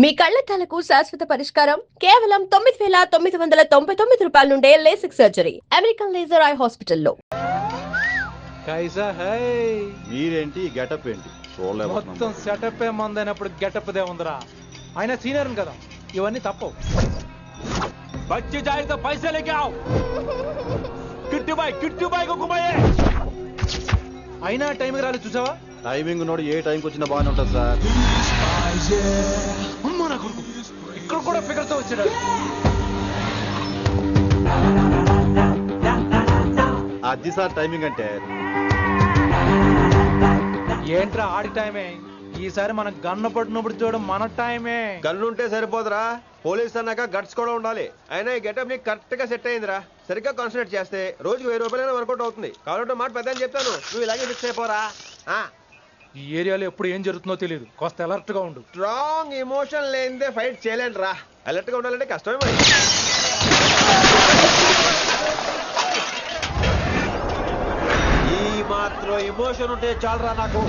మీ కళ్లద్దాలకు శాశ్వత పరిష్కారం కేవలం 9,999 రూపాయల నుండే LASIK surgery American laser eye హాస్పిటల్లో. కైసా హై మీరేంటి గెటప్ ఏంటి మొత్తం సెటప్ ఏ మందైనప్పుడు గెటప్ దే ఉందిరా. ఆయన సీనియర్ కదా, ఇవన్నీ తప్పవు. బచ్చి జాయితో పైసే లేకే ఆవ్ కిట్టు బాయ్ కుమాయే. అయినా టైంకి రాలేదు చూసావా? టైమింగ్ నోడు ఏ టైంకి వచ్చినా బాగానే ఉంటుంది సార్. అమ్మా నా కొడుకు ఇక్కడ కూడా ఫిగర్ తో వచ్చాడు. అది సార్ టైమింగ్ అంటే. ఏంట్రా ఆడి టైమే, ఈసారి మనం గన్ను పట్టినప్పుడు చూడడం మన టైమే. గన్నుంటే సరిపోదురా, పోలీస్ అన్నాక గట్స్ కూడా ఉండాలి. అయినా ఈ గెటప్ నీకు కరెక్ట్ గా సెట్ అయిందిరా. సరిగ్గా కాన్సన్ట్రేట్ చేస్తే రోజుకి 1000 రూపాయలైనా వర్కౌట్ అవుతుంది. కాబట్టి మాట పెద్ద చెప్తాను, నువ్వు ఇలాగే ఫిక్స్ అయిపోరా. ఈ ఏరియాలో ఎప్పుడు ఏం జరుగుతుందో తెలియదు, కాస్త అలర్ట్ గా ఉండు. స్ట్రాంగ్ ఎమోషన్ లేనిదే ఫైట్ చేయలేండి రా. అలర్ట్ గా ఉండాలంటే కష్టమే మరి. ఈ మాత్రం ఎమోషన్ ఉంటే చాలరా నాకు.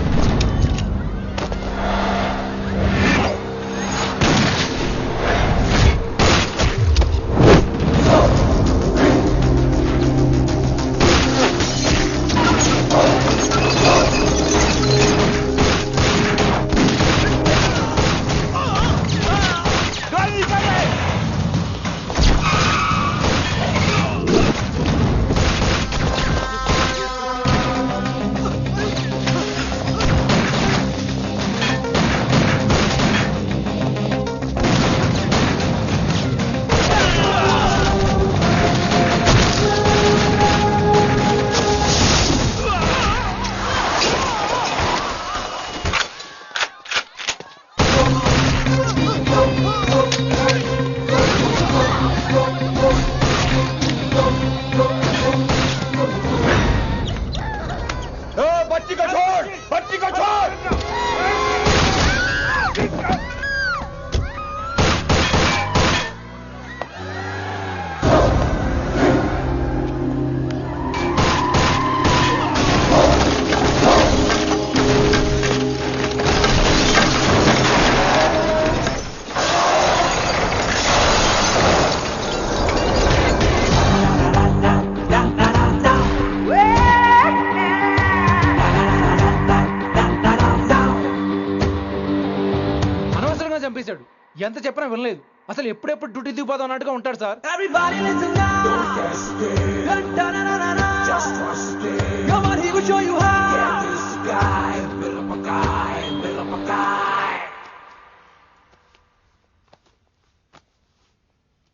చంపేశాడు, ఎంత చెప్పినా వినలేదు. అసలు ఎప్పుడెప్పుడు డ్యూటీ దిగిపోదాం అన్నట్టుగా ఉంటాడు సార్.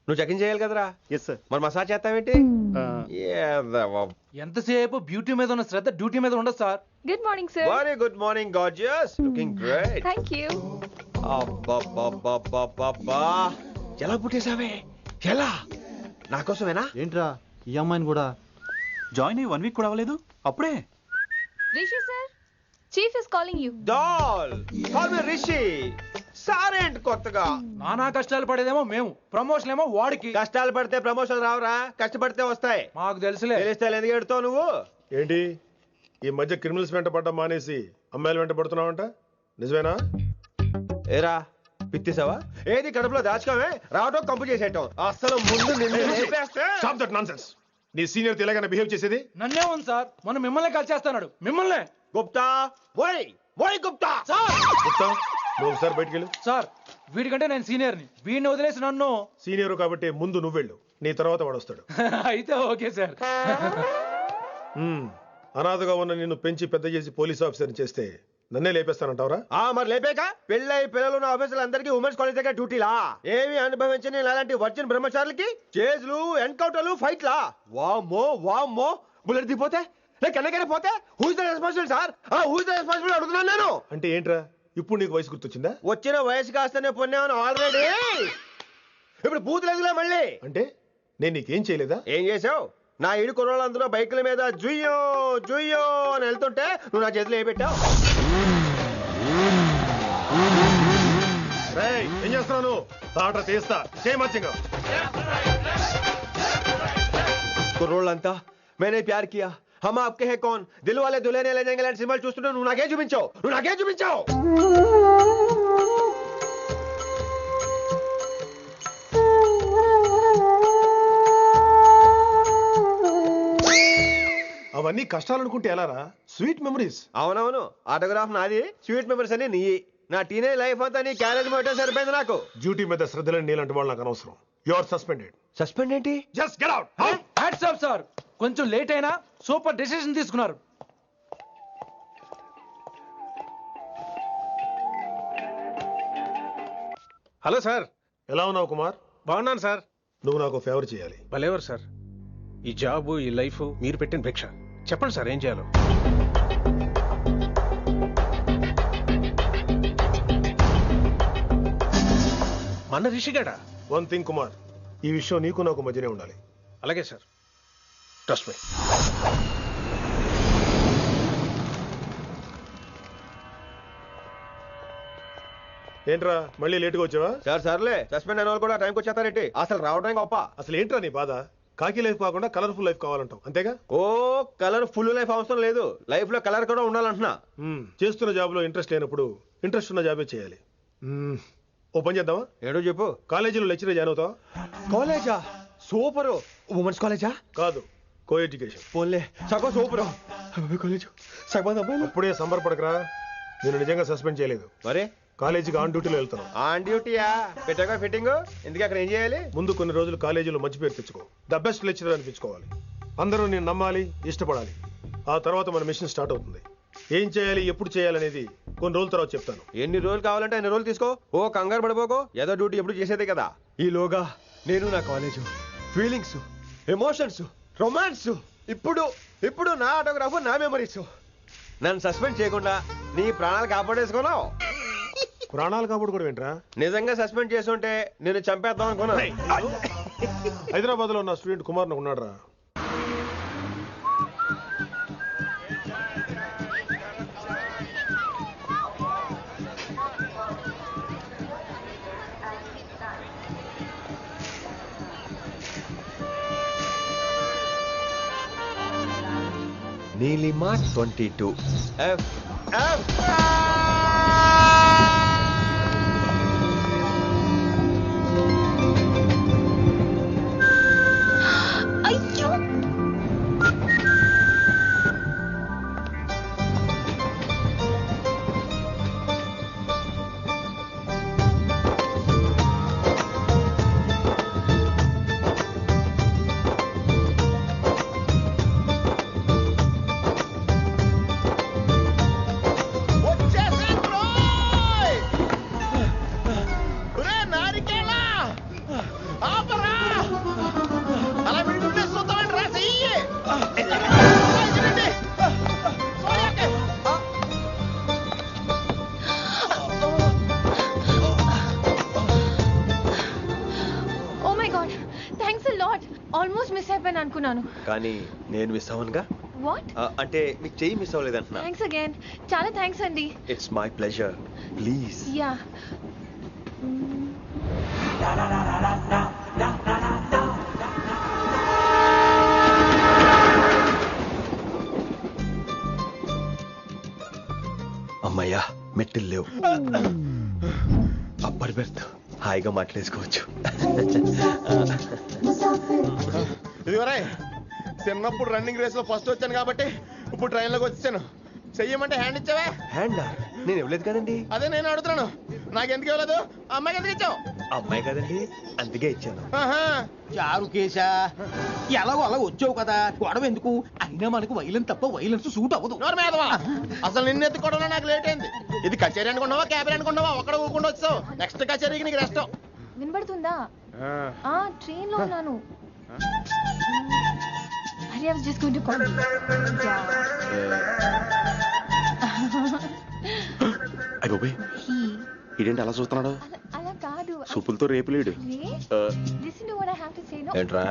నువ్వు చెకింగ్ చేయాలి కదరా. Yes sir. మరి మసాజ్ చేస్తావేంటి? ఎంతసేపు బ్యూటీ మీద ఉన్న శ్రద్ధ డ్యూటీ మీద ఉండదు sir. Good morning sir. Very good morning gorgeous, looking great. Thank you. అబ్బబ్బబ్బబ్బబ్బా, ఎలా పుట్టేశావే? ఎలా? నా కోసమేనా? ఏంట్రా ఈ అమ్మాయిని కూడా జాయిన్ అయ్యి 1 వీక్ కూడా అవ్వలేదు అప్పుడే. Rishi sir, chief is calling you. డాల్ కాల్ మీ రిషి. సారేంటి కొత్తగా? నానా కష్టాలు పడేదేమో మేము, ప్రమోషన్ ఏమో వాడికి. కష్టాలు పడితే ప్రమోషన్ రావురా, కష్టపడితే వస్తాయి. మాకు తెలుసులే. తెలిస్తే ఎందుకు ఎడుతావు నువ్వు? ఏంటి ఈ మధ్య క్రిమినల్స్ వెంట పడ్డం మానేసి అమ్మాయిలు వెంట పడుతున్నావంట, నిజమేనా? ఏరా పిత్తిసావా? ఏది కడుపులో దాచుకోవే, రావటం కంపు చేసేయటం. అసలు ముందు నిన్ను లేపేస్తే. Stop that nonsense. నీ సీనియర్ తెలంగాణ బిహేవ్ చేసేది. నన్నే ఉంది సార్, మనం మిమ్మల్ని కాల్ చేస్తున్నాడు. మిమ్మల్నే. గుప్తా ఓయ్ ఓయ్ గుప్తా. సార్ గుప్తా, నువ్వు ఒకసారి బయటికి వెళ్ళు. సార్, వీడికంటే నేను సీనియర్ని, వీడిని వదిలేసి నన్ను. సీనియర్ కాబట్టి ముందు నువ్వు వెళ్ళు, నీ తర్వాత వాడు వస్తాడు. అయితే ఓకే సార్. అనాథగా ఉన్న నిన్ను పెంచి పెద్ద చేసి పోలీస్ ఆఫీసర్ని చేస్తే నన్నే లేపేస్తానంటావరా? మరి లేపాక పెళ్ళై పిల్లలు ఉన్న ఆఫీసులు అందరికీ ఉమెన్స్ కాలేజ్ దగ్గర డ్యూటీలా? ఏమి అనుభవించని అలాంటి వర్జిన్ బ్రహ్మచారులకి చేజ్లు, ఎన్కౌంటర్లు, ఫైట్లా? వామ్మో వామ్మో, బుల్లెట్ దిగిపోతే లేక ఎన్నకైనా పోతే who is the responsible sir? Who is the responsible అడుగుతున్నాను నేను. అంటే ఏంట్రా, ఇప్పుడు నీకు వయసు గుర్తొచ్చిందా? వచ్చిన వయసు కాస్తనే పొన్నాను ఆల్రెడీ. ఇప్పుడు బూతులేదులే మళ్ళీ. అంటే నేను నీకేం చేయలేదా? ఏం చేసావు? నా ఇడు కుర్రోళ్ళందరూ బైకుల మీద జుయ్యో జుయ్యో అని వెళ్తుంటే నువ్వు నా చేతిలో ఏ పెట్టావు? ఏం చేస్తున్నాను? తాట తీస్తా చేయమచ్చంగా. కుర్రోళ్ళంతా मैंने प्यार किया, हम आपके हैं कौन, दिल वाले दुल्हने ले जाएंगे सिंबल చూస్తుంటే నువ్వు నాకే చూపించావు. ఇవన్నీ కష్టాలు అనుకుంటే ఎలారా? Sweet memories. అవునవును, ఆటోగ్రాఫ్ నాది, స్వీట్ మెమరీస్ అని నీ. నా టీనేజ్ లైఫ్ అంతా నీ క్యారేజ్ మొత్తం సరిపోయింది నాకు. డ్యూటీ మీద శ్రద్ధలేని నీలాంటి వాళ్ళు నాకు అనవసరం. You are suspended. సస్పెండ్ ఏంటి? Just get out. Hats off sir, కొంచెం లేట్ అయినా సూపర్ డెసిషన్ తీసుకున్నారు. Hello sir. ఎలా ఉన్నావు కుమార్? బాగున్నాను సార్. నువ్వు నాకు ఫేవర్ చేయాలి. భలేవారు సార్. ఈ జాబు, ఈ లైఫ్ మీరు పెట్టిన భిక్ష. చెప్పండి సార్ ఏం చేయాలో. మన రిషిగాడా? వన్ థింగ్ కుమార్, ఈ విషయం నీకు నాకు మధ్యనే ఉండాలి. అలాగే సార్, ట్రస్ట్ మీ. ఏంట్రా మళ్ళీ లేటుగా వచ్చావా? సార్ సర్లే, సస్పెండ్ అయిన వాళ్ళు కూడా టైంకి వచ్చేస్తారేంటి? అసలు రావడం గొప్ప. అసలు ఏంట్రా నీ బాధ? కాకి లైఫ్ కాకుండా కలర్ఫుల్ లైఫ్ కావాలంటావు, అంతేగా? ఓ కలర్ ఫుల్ లైఫ్ అవసరం లేదు, లైఫ్ లో కలర్ కూడా ఉండాలంటున్నా. చేస్తున్న జాబ్ లో ఇంట్రెస్ట్ లేనప్పుడు ఇంట్రెస్ట్ ఉన్న జాబే చేయాలి. ఓ పని చేద్దామా? ఏడో చెప్పు. కాలేజీలో లెక్చరర్ జాయిన్ అవుతావా? కాలేజా? సూపర్. ఉమెన్స్ కాలేజా? కాదు, కో ఎడ్యుకేషన్. పోన్లే, సగం సూపర్. కాలేజ్ సగం అబ్బాయిలు. అప్పుడే సంబరపడకరా, నేను నిజంగా సస్పెండ్ చేయలేదు. మరి కాలేజీకి ఆన్ డ్యూటీలో వెళ్తాను. ఆన్ డ్యూటీయా? పెట్టగా ఫిట్టింగ్ ఎందుకు? అక్కడ ఏం చేయాలి? ముందు కొన్ని రోజులు కాలేజీలో మంచి పేరు తెచ్చుకో, ద బెస్ట్ లెక్చరర్ అనిపించుకోవాలి. అందరూ నేను నమ్మాలి, ఇష్టపడాలి. ఆ తర్వాత మన మిషన్ స్టార్ట్ అవుతుంది. ఏం చేయాలి, ఎప్పుడు చేయాలనేది కొన్ని రోజుల తర్వాత చెప్తాను. ఎన్ని రోజులు కావాలంటే అన్ని రోజులు తీసుకో. ఓ కంగారు పడిపోకో, ఏదో డ్యూటీ ఎప్పుడు చేసేదే కదా. ఈలోగా నేను నా కాలేజు, ఫీలింగ్స్, ఎమోషన్స్, రొమాన్స్, ఇప్పుడు నా ఆటోగ్రాఫ్, నా మెమరీస్. నన్ను సస్పెండ్ చేయకుండా నీ ప్రాణాలు కాపాడేసుకున్నావు. ప్రాణాలు కాబట్టి కూడా ఏంట్రా? నిజంగా సస్పెండ్ చేస్తుంటే నేను చంపేద్దాం అనుకున్నా. హైదరాబాద్ లో ఉన్న స్టూడెంట్ కుమార్ నాకు ఉన్నాడు రా. నీలిమా 22 F. అయ్యో, oh my God, thanks a lot. Almost miss అయిపోయాను అనుకున్నాను. కానీ నేను మిస్ అవ్వనుగా. వాట్? అంటే మీకు చెయ్యి మిస్ అవ్వలేదంటున్నా. థ్యాంక్స్ అగైన్, చాలా థ్యాంక్స్ అండి. It's my pleasure, please. Yeah. అమ్మయ్యా, మెట్టులు లేవు. అప్పర్ బెర్త్, హాయిగా మాట్లాడేసుకోవచ్చు. ఇదిగోరా, చిన్నప్పుడు రన్నింగ్ రేస్ లో ఫస్ట్ వచ్చాను కాబట్టి ఇప్పుడు ట్రైన్ లోకి వచ్చాను. చెయ్యమంటే హ్యాండ్ ఇచ్చావా? హ్యాండా? నేను ఇవ్వలేదు కదండి. అదే నేను అడుగుతున్నాను, నాకెందుకు ఇవ్వలేదు? అమ్మాయికి ఎందుకు ఇచ్చావు? అమ్మాయి కదండి, అందుకే ఇచ్చాను. చారు కేశా, ఎలాగో అలా వచ్చావు కదా, గొడవ ఎందుకు? అయినా మనకు వైలెన్స్ తప్ప వైలెన్స్ సూట్ అవ్వదు. అసలు నిన్ను ఎత్తుకోవడంలో నాకు లేట్ అయింది. ఇది కచేరీ అనుకున్నావా, క్యాబరీ అనుకున్నావా? ఒక్కడ ఊకుండా వచ్చావు. నెక్స్ట్ కచేరీకి నీకు రెస్ట్. వినబడుతుందా? ట్రైన్ లో ఉన్నాను. Hurry, I was just going to call you. అయ్యోబే, ఇదేంటి అలా చూస్తున్నాడు? అలా కాదు. సూపులతో రేపులేడు. Listen to what I have to say, no? ఏంట్రా?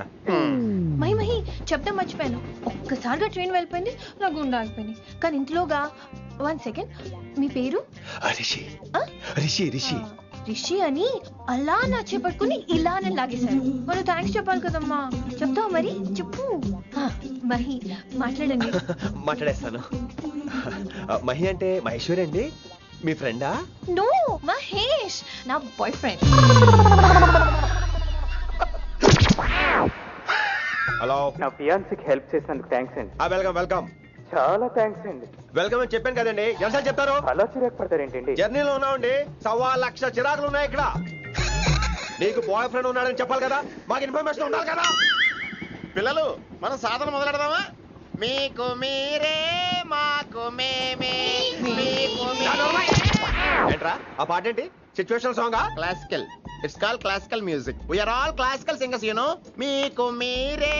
మహి చెప్తా మర్చిపోయాను. ఒక్కసారిగా ట్రైన్ వెళ్ళిపోయింది, నా గుండె ఆగిపోయింది. కానీ ఇంట్లోగా 1 సెకండ్, మీ పేరు? రిషి. రిషి రిషి రిషి అని అలా నా చేపట్టుకుని ఇలా నన్ను లాగేశారు. మనం థ్యాంక్స్ చెప్పాలి కదమ్మా. చెప్తావా మరి? చెప్పు. మహి, మాట్లాడండి. మాట్లాడేస్తాను. మహి అంటే మహేశ్వరి అండి, మీ ఫ్రెండా? నో, మహేష్ నా బాయ్ ఫ్రెండ్. Hello, coffee. నా ఫియాన్సీకి హెల్ప్ చేసినందుకు థ్యాంక్స్ అండి. Welcome welcome. చాలా థ్యాంక్స్ అండి. వెల్కమ్ అని చెప్పాను కదండి, ఎంత చెప్తారు? అలా చిరాకు పడతారేంటండి? జర్నీలో ఉన్నామండి, 1,00,000 చిరాకులు ఉన్నాయి ఇక్కడ. నీకు బాయ్ ఫ్రెండ్ ఉన్నాడని చెప్పాలి కదా, మాకు ఇన్ఫర్మేషన్ ఉండాలి కదా. పిల్లలు మనం సాధన మొదలెడదామా? మీకు మీరే మాకు మేమే మీకు ఏంట్రా ఆ పాట ఏంటి? సిచ్యువేషన్ సాంగా? Classical. It's call classical music. We are all classical singers you know. మీకు మీరే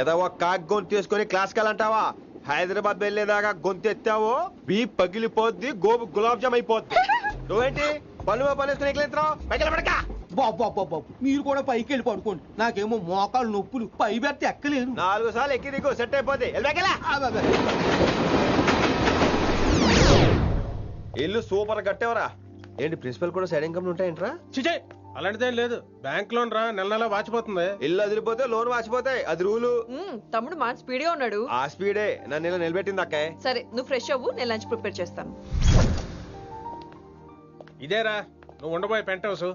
ఏదో కాక్ గొంతు తీసుకొని క్లాసికల్ అంటావా? హైదరాబాద్ వెళ్ళేదాకా గొంతు ఎత్తావో బీ పగిలిపోద్ది, గోబు గులాబ్ జామ్ అయిపోద్ది. నువ్వేంటి పనులు పనేసుకుని ఎక్కలేస్తున్నావు? పైకి పడక. బాబు మీరు కూడా పైకి వెళ్ళి పడుకోండి, నాకేమో మోకాలు నొప్పులు, పై బెర్త ఎక్కలేను. 4 సార్లు ఎక్కి దిగు, సెట్ అయిపోద్ది. ఇల్లు సూపర్ కట్టేవరా. ఏంటి ప్రిన్సిపల్ కూడా సైడ్ ఇన్కమ్ ఉంటాయంట్రా? చిచే అలాంటిదేం లేదు, బ్యాంక్ లోన్ రా, నెల నెల వాచిపోతుంది. ఇల్లు అదిరిపోతే లోన్ వాచిపోతాయి, అది రూలు. తమ్ముడు మా స్పీడ్ గా ఉన్నాడు. ఆ స్పీడే నన్ను ఇలా నిలబెట్టింది అక్కే. సరే నువ్వు ఫ్రెష్ అవ్వు, నేను లంచ్ ప్రిపేర్ చేస్తాను. ఇదేరా నువ్వు ఉండబోయే పెంట్ హౌస్,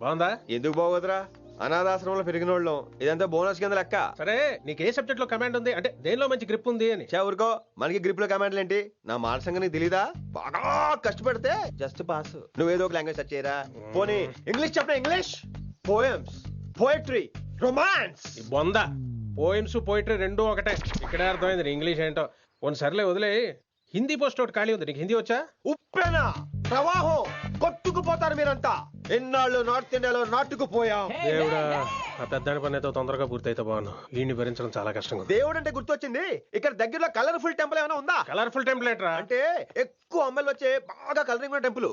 బాగుందా? ఎందుకు బాగోదురా, అనాథాశ్రమంలో పెరిగిన వాళ్ళం, ఇదంతా బోనస్ కింద లెక్క. సరే నీకు ఏ సబ్జెక్ట్ లో కమాండ్ ఉంది, అంటే దేనిలో మంచి గ్రిప్ ఉంది అని. ఊరుకో, మనకి గ్రిప్ లో కమాండ్లు ఏంటి? నా మాట సంగతి నీకు తెలీదా? బాగా కష్టపడితే జస్ట్ పాస్. నువ్వేదో ఒక లాంగ్వేజ్ సెర్చ్ చేయరా. పోనీ ఇంగ్లీష్ చెప్పిన ఇంగ్లీష్, పోయమ్స్, పోయట్రీ, రొమాన్స్. బొంద పోయిమ్స్ పోయిటరీ రెండూ ఒకటే. ఇక్కడే అర్థమైంది ఇంగ్లీష్ ఏంటో. కొన్ని సర్లే వదిలే, హిందీ పోస్ట్ ఒకటి ఖాళీ ఉంది, నీకు హిందీ వచ్చా? ఉప్పెన ప్రవాహం కొట్టుకుపోతారు మీరంతా. ఎన్నాళ్ళు నార్త్ ఇండియాలో నాటుకుపోయాం. దేవుడా, ఆ పెద్దాడి పని అయితే తొందరగా పూర్తయితే బాగున్నాను, వీడిని భరించడం చాలా కష్టంగా ఉంది. దేవుడు అంటే గుర్తొచ్చింది, ఇక్కడ దగ్గరలో కలర్ఫుల్ టెంపుల్ ఏమైనా ఉందా? కలర్ఫుల్ టెంపుల్ ఏంట్రా? అంటే ఎక్కువ అమ్మాయిలు వచ్చే బాగా కలరింగ్ ఉన్న టెంపుల్.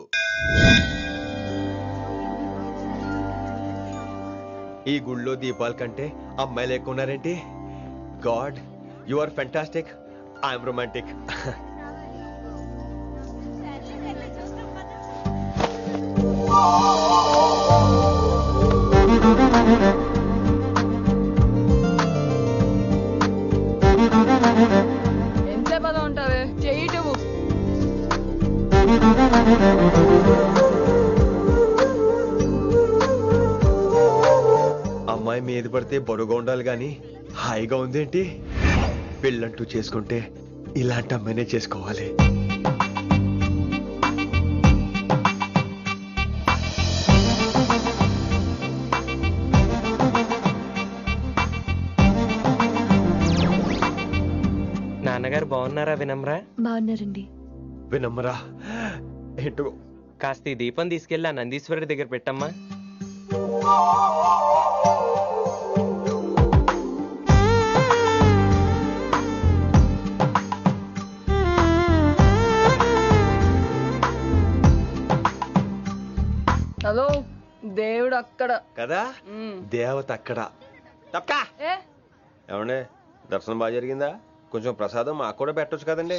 ఈ గుళ్ళో దీపాల కంటే అమ్మాయిలు ఎక్కువ ఉన్నారేంటి? God, you are fantastic, I'm romantic. ఎంతసేపు అలా ఉంటావే, చెయ్యటము. అమ్మాయి మీద పడితే బరువుగా ఉండాలి గాని హాయిగా ఉందేంటి? పెళ్ళంటూ చేసుకుంటే ఇలాంటి అమ్మాయినే చేసుకోవాలి. నాన్నగారు బాగున్నారా వినమ్రా? బాగున్నారండి. వినమ్రా ఏంటో, కాస్త ఈ దీపం తీసుకెళ్ళి ఆ నందీశ్వరుడి దగ్గర పెట్టమ్మా. హలో, దేవుడు అక్కడ కదా, దేవత అక్కడ. తప్పకా ఏ ఏమండే, దర్శనం బాగా జరిగిందా? కొంచెం ప్రసాదం మాకు కూడా పెట్టొచ్చు కదండి.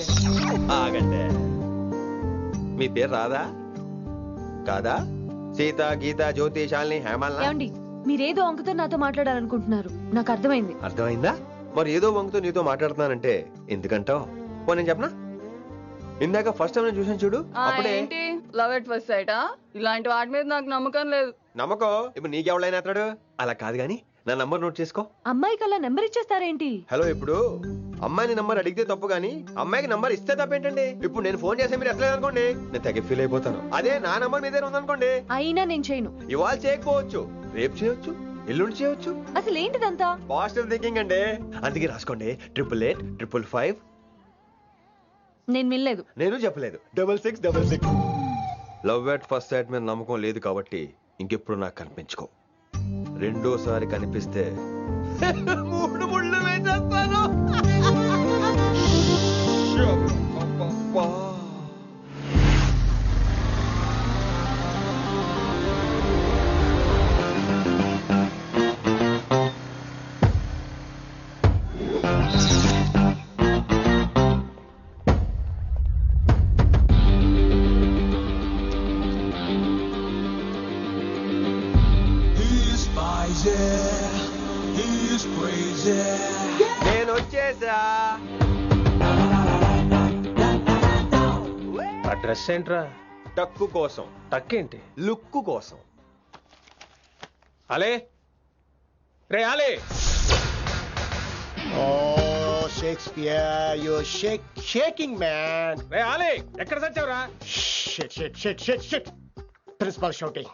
ఆగండి, మీ పేరు రాదా? కాదా? సీత, గీత, జ్యోతి, శాలిని, హేమల్. ఏమండి, మీరేదో వంకతో నాతో మాట్లాడాలనుకుంటున్నారు, నాకు అర్థమైంది. అర్థమైందా? మరి ఏదో వంగుతో నీతో మాట్లాడుతున్నానంటే ఎందుకంటావు? పో నేను చెప్పనా? ఇందాక ఫస్ట్ టైం నేను చూసాను చూడు, అప్పుడే. ఏంటి లవ్ ఎట్ ఫస్ట్ సైటా? ఇలాంటి వాటి మీద నాకు నమ్మకం లేదు. నమ్మకం ఇప్పుడు నీకెవడైనా అతడు? అలా కాదు గాని నా నంబర్ నోట్ చేసుకో. అమ్మాయికి అలా నెంబర్ ఇచ్చేస్తారేంటి? హలో, ఇప్పుడు అమ్మాయిని నంబర్ అడిగితే తప్పు గానీ అమ్మాయికి నంబర్ ఇస్తే తప్పేంటండి? ఇప్పుడు నేను ఫోన్ చేస్తే మీరు ఎట్లేదు అనుకోండి, నేను తెగ ఫీల్ అయిపోతాను. అదే నా నంబర్ మీ దగ్గర ఉందనుకోండి, అయినా నేను చేయను. ఇవాళ చేయకపోవచ్చు, రేపు చేయొచ్చు, ఎల్లుండి చేయొచ్చు. అసలు ఏంటిదంతా? పాజిటివ్ థింకింగ్ అండి. అందుకే రాసుకోండి 888-555. నేను వినలేదు. నేను చెప్పలేదు 6666. లవ్ ఎట్ ఫస్ట్ సైట్ మీద నమ్మకం లేదు కాబట్టి ఇంకెప్పుడు నాకు కనిపించుకో. రెండోసారి కనిపిస్తే 3 ముళ్ళు వేసేస్తాను. నేను వచ్చేసా. ఆ డ్రెస్ ఏంట్రా? టక్కు కోసం. టక్కేంటి? లుక్కు కోసం. అలే రే, అలే Oh, Shakespeare, you're shaking, man. రే ఆలీ ఎక్కడ చచ్చావురా? Shit. Principal shouting.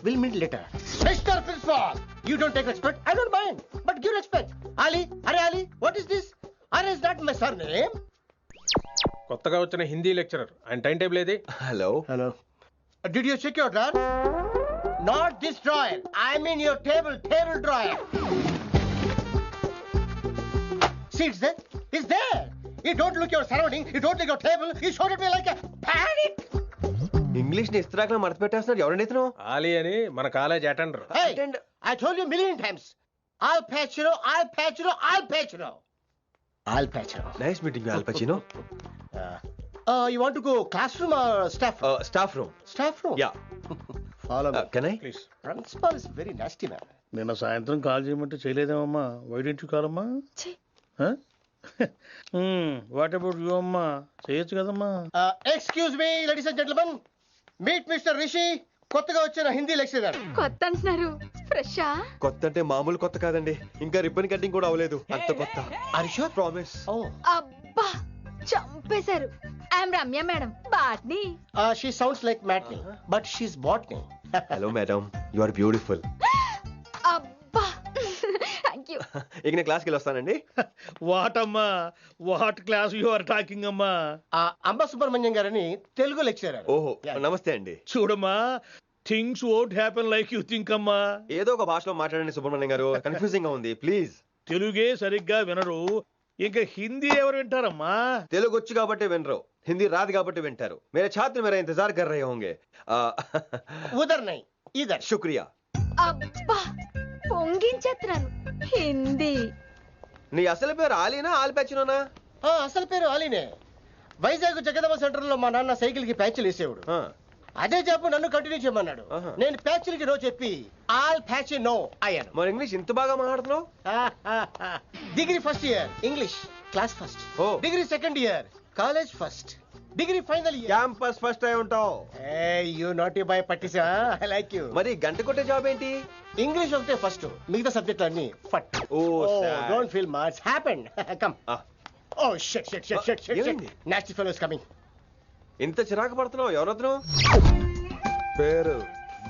We'll meet later. Mr. Principal, you don't take respect. I don't mind, but give respect. Ali, what is this? Is that my surname? కొత్తగా వచ్చిన Hindi lecturer ఆయన time table ఏది? Hello. Did you check your drawer? Not this drawer. I mean your table drawer. See, it's there. You don't look your surrounding. You don't look your table. You showed at me like a panic. English ని ఇస్త్రాక్ మడత పెట్టేస్తున్నాడు. ఎవరండి ఇతను? ఆలీ అని మన college attender. Hey, I told you a million times. I'll patch you. Nice meeting Al Pacino. You want to go classroom or staff room? Staff room. Staff room? Yeah. Follow me. Can I? Please. Principal is very nasty, man. నిన్న సాయంత్రం call చేయమంటే చేయలేదేమమ్మా? Why didn't కాలమ్మా? What about you అమ్మా? చేయొచ్చు కదమ్మా? Excuse me, ladies and gentlemen. Meet Mr. Rishi. కొత్తగా వచ్చిన హిందీ లెక్చరర్. కొత్త అంటున్నారు, ఫ్రెషా? కొత్త అంటే మామూలు కొత్త కాదండి, ఇంకా రిబ్బన్ కటింగ్ కూడా అవ్వలేదు, అంత కొత్త. Are you sure? ప్రామిస్. అబ్బా చంపేశారు. I'm Ramya madam, botany. She sounds like Matney, but she's botany. Hello madam, you are beautiful. అబ్బా థ్యాంక్ యూ. ఇక నేను క్లాస్కి వస్తానండి. వాట్ అమ్మా, what class you are talking అమ్మా? అంబ సుబ్రహ్మణ్యం గారని తెలుగు లెక్చరర్. ఓహో, నమస్తే అండి. చూడమ్మా, things won't happen like you think అమ్మా. ఏదో ఒక భాషలో మాట్లాడండి సుబ్రహ్మణ్యం గారు, కన్ఫ్యూజింగ్ గా ఉంది, ప్లీజ్. తెలుగే సరిగ్గా వినరు, ఇంకా హిందీ ఎవరు వింటారమ్మా? తెలుగు వచ్చు కాబట్టి వినరు, హిందీ రాదు కాబట్టి వింటారు. మేరే ఛాత్ర మేరా ఇంతజార్ కర్ రహే హోంగే. ఉదర్ నై ఇదర్. శుక్రియా. అబ్బా పొంగించేస్తున్నాను. హిందీ. నీ అసలు పేరు ఆలీనా ఆల్పచ్చినోనా? అసలు పేరు ఆలీనే. వైజాగ్ జగదమ్మ సెంటర్ లో మా నాన్న సైకిల్ కి ప్యాచ్లు వేసేవాడు. అదే జాబ్ నన్ను కంటిన్యూ చేయమన్నాడు. నేను ప్యాచ్లకి నో చెప్పి ఆల్ ప్యాచ్ నో అయ్యాను. మరి ఇంగ్లీష్ ఇంత బాగా మాట్లాడుతున్నావు? Degree first year English class first. Degree second year college first. Degree final year campus first అయి ఉంటావు. యూ నాటీ బాయ్ పట్టిసా. I like you. మరి గంట కొట్టే జాబ్ ఏంటి? ఇంగ్లీష్ ఒకటే ఫస్ట్, మిగతా సబ్జెక్ట్ అన్ని ఫట్. Don't feel much happened. Come. Oh shit shit shit shit shit. Nasty fellows coming. ఇంత చిరాకు పడుతున్నావు, ఎవరొద్దు? పేరు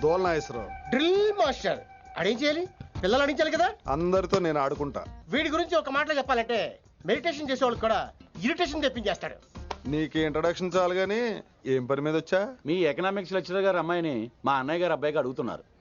దోల్నాగేశ్వరరావు. Drill master. అడిగి చేయాలి, పిల్లలు అడిగించాలి కదా. అందరితో నేను ఆడుకుంటా. వీడి గురించి ఒక మాటలో చెప్పాలంటే మెడిటేషన్ చేసే వాళ్ళు కూడా ఇరిటేషన్ తెప్పించేస్తాడు. నీకు ఇంట్రడక్షన్ చాలు గానీ ఏం పని మీద వచ్చా? మీ ఎకనామిక్స్ లెక్చరర్ గారు అమ్మాయిని మా అన్నయ్య గారు అబ్బాయికి అడుగుతున్నారు.